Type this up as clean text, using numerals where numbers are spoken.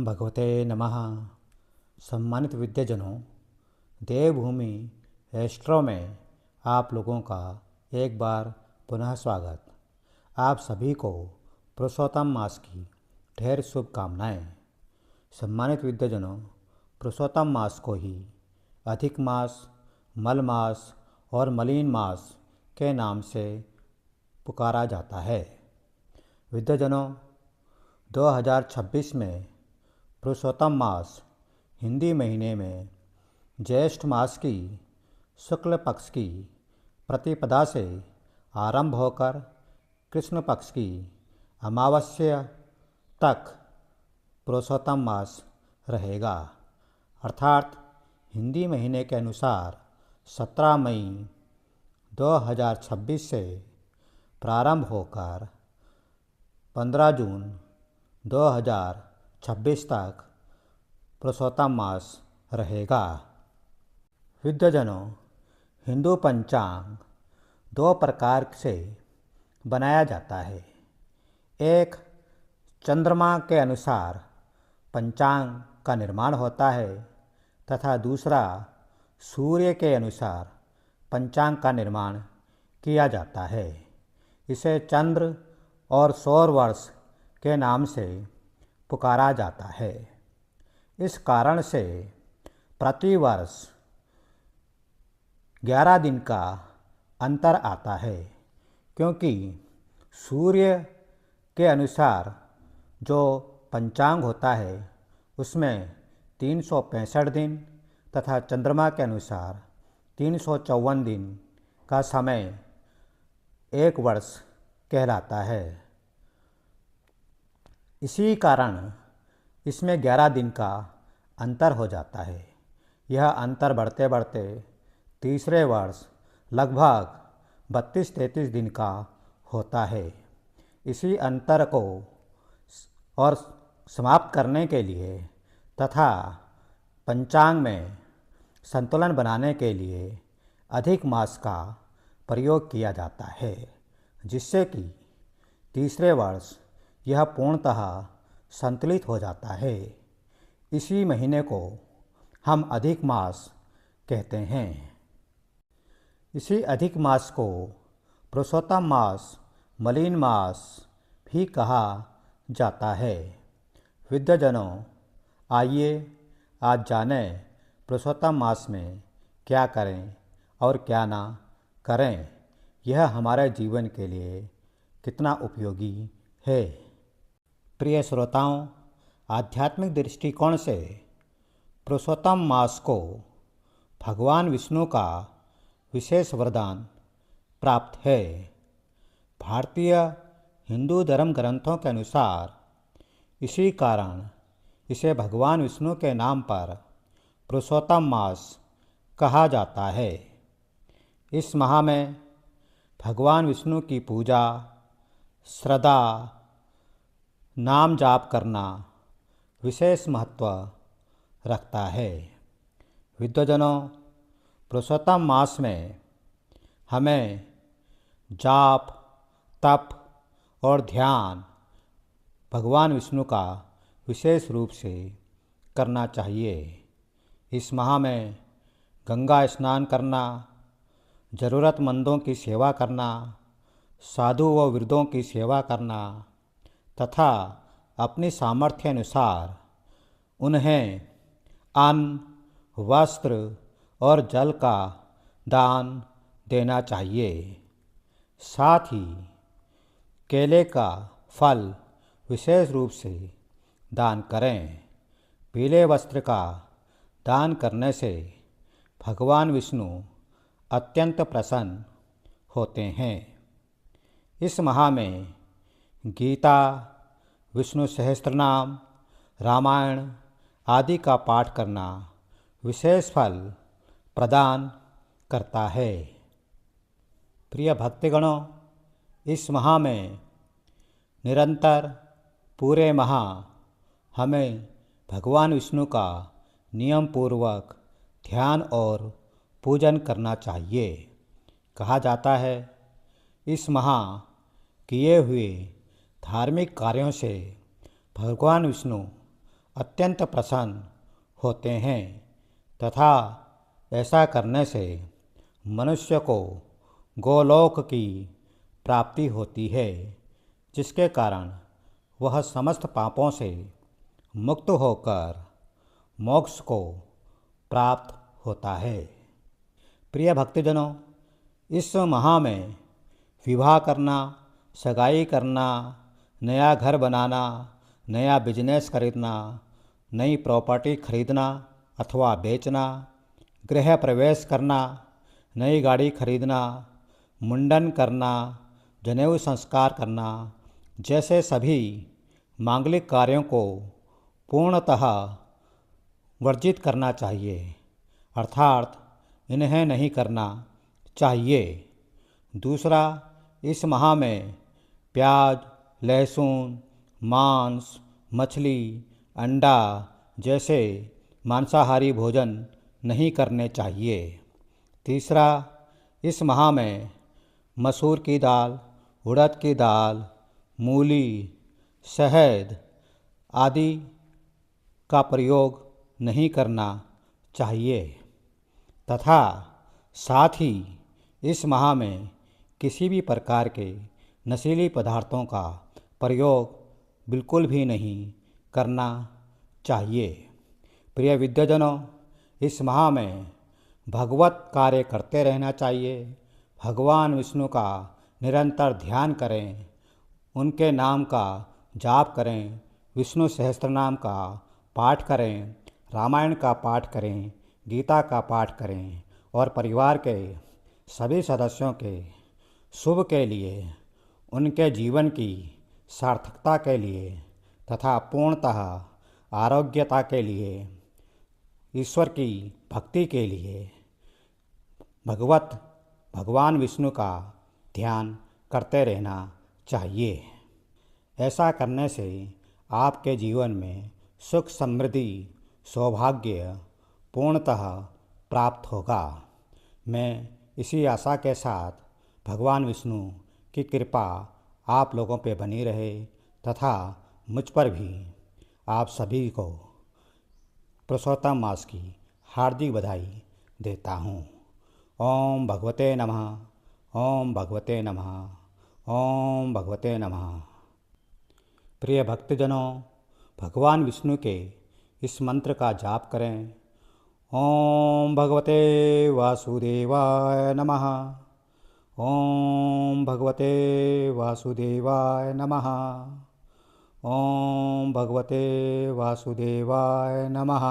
भगवते नमः। सम्मानित विद्याजनों, देवभूमि एस्ट्रो में आप लोगों का एक बार पुनः स्वागत। आप सभी को पुरुषोत्तम मास की ढेर शुभकामनाएं। सम्मानित विद्याजनों, पुरुषोत्तम मास को ही अधिक मास, मल मास और मलीन मास के नाम से पुकारा जाता है। विद्याजनों, 2026 में पुरुषोत्तम मास हिंदी महीने में ज्येष्ठ मास की शुक्ल पक्ष की प्रतिपदा से आरंभ होकर कृष्ण पक्ष की अमावस्या तक पुरुषोत्तम मास रहेगा। अर्थात हिंदी महीने के अनुसार 17 मई 2026 से प्रारंभ होकर 15 जून 2026 तक पुरुषोत्तम मास रहेगा। विद्याजनों, हिंदू पंचांग दो प्रकार से बनाया जाता है। एक चंद्रमा के अनुसार पंचांग का निर्माण होता है तथा दूसरा सूर्य के अनुसार पंचांग का निर्माण किया जाता है। इसे चंद्र और सौर वर्ष के नाम से पुकारा जाता है। इस कारण से प्रतिवर्ष 11 दिन का अंतर आता है, क्योंकि सूर्य के अनुसार जो पंचांग होता है उसमें 365 दिन तथा चंद्रमा के अनुसार 354 दिन का समय एक वर्ष कहलाता है। इसी कारण इसमें 11 दिन का अंतर हो जाता है। यह अंतर बढ़ते बढ़ते तीसरे वर्ष लगभग 32-33 दिन का होता है। इसी अंतर को और समाप्त करने के लिए तथा पंचांग में संतुलन बनाने के लिए अधिक मास का प्रयोग किया जाता है, जिससे कि तीसरे वर्ष यह पूर्णतः संतुलित हो जाता है। इसी महीने को हम अधिक मास कहते हैं। इसी अधिक मास को पुरुषोत्तम मास, मलीन मास भी कहा जाता है। विद्याजनों, आइए आज जानें पुरुषोत्तम मास में क्या करें और क्या ना करें। यह हमारे जीवन के लिए कितना उपयोगी है। प्रिय श्रोताओं, आध्यात्मिक दृष्टिकोण से पुरुषोत्तम मास को भगवान विष्णु का विशेष वरदान प्राप्त है। भारतीय हिंदू धर्म ग्रंथों के अनुसार इसी कारण इसे भगवान विष्णु के नाम पर पुरुषोत्तम मास कहा जाता है। इस माह में भगवान विष्णु की पूजा, श्रद्धा, नाम जाप करना विशेष महत्व रखता है। विद्याजनों, पुरुषोत्तम मास में हमें जाप, तप और ध्यान भगवान विष्णु का विशेष रूप से करना चाहिए। इस माह में गंगा स्नान करना, ज़रूरतमंदों की सेवा करना, साधु व वृद्धों की सेवा करना तथा अपनी सामर्थ्य अनुसार उन्हें अन्न, वस्त्र और जल का दान देना चाहिए। साथ ही केले का फल विशेष रूप से दान करें। पीले वस्त्र का दान करने से भगवान विष्णु अत्यंत प्रसन्न होते हैं। इस माह में गीता, विष्णु सहस्त्रनाम, रामायण आदि का पाठ करना विशेष फल प्रदान करता है। प्रिय भक्तगणों, इस माह में निरंतर पूरे माह हमें भगवान विष्णु का नियम पूर्वक ध्यान और पूजन करना चाहिए। कहा जाता है, इस माह किए हुए धार्मिक कार्यों से भगवान विष्णु अत्यंत प्रसन्न होते हैं तथा ऐसा करने से मनुष्य को गोलोक की प्राप्ति होती है, जिसके कारण वह समस्त पापों से मुक्त होकर मोक्ष को प्राप्त होता है। प्रिय भक्तजनों, इस माह में विवाह करना, सगाई करना, नया घर बनाना, नया बिजनेस खरीदना, नई प्रॉपर्टी खरीदना अथवा बेचना, गृह प्रवेश करना, नई गाड़ी खरीदना, मुंडन करना, जनेऊ संस्कार करना जैसे सभी मांगलिक कार्यों को पूर्णतः वर्जित करना चाहिए, अर्थात इन्हें नहीं करना चाहिए। दूसरा, इस माह में प्याज, लहसुन, मांस, मछली, अंडा जैसे मांसाहारी भोजन नहीं करने चाहिए। तीसरा, इस माह में मसूर की दाल, उड़द की दाल, मूली, शहद आदि का प्रयोग नहीं करना चाहिए तथा साथ ही इस माह में किसी भी प्रकार के नशीली पदार्थों का प्रयोग बिल्कुल भी नहीं करना चाहिए। प्रिय विद्याजनों, इस माह में भगवत कार्य करते रहना चाहिए। भगवान विष्णु का निरंतर ध्यान करें, उनके नाम का जाप करें, विष्णु सहस्त्रनाम का पाठ करें, रामायण का पाठ करें, गीता का पाठ करें और परिवार के सभी सदस्यों के शुभ के लिए, उनके जीवन की सार्थकता के लिए तथा पूर्णतः आरोग्यता के लिए, ईश्वर की भक्ति के लिए भगवान विष्णु का ध्यान करते रहना चाहिए। ऐसा करने से आपके जीवन में सुख, समृद्धि, सौभाग्य पूर्णतः प्राप्त होगा। मैं इसी आशा के साथ भगवान विष्णु की कृपा आप लोगों पे बनी रहे तथा मुझ पर भी आप सभी को पुरुषोत्तम मास की हार्दिक बधाई देता हूँ। ओम भगवते नमः, ओम भगवते नमः, ओम भगवते नमः। प्रिय भक्तजनों, भगवान विष्णु के इस मंत्र का जाप करें। ओम भगवते वासुदेवाय नमः, ओम भगवते वासुदेवाय नमः, ओम भगवते वासुदेवाय नमः।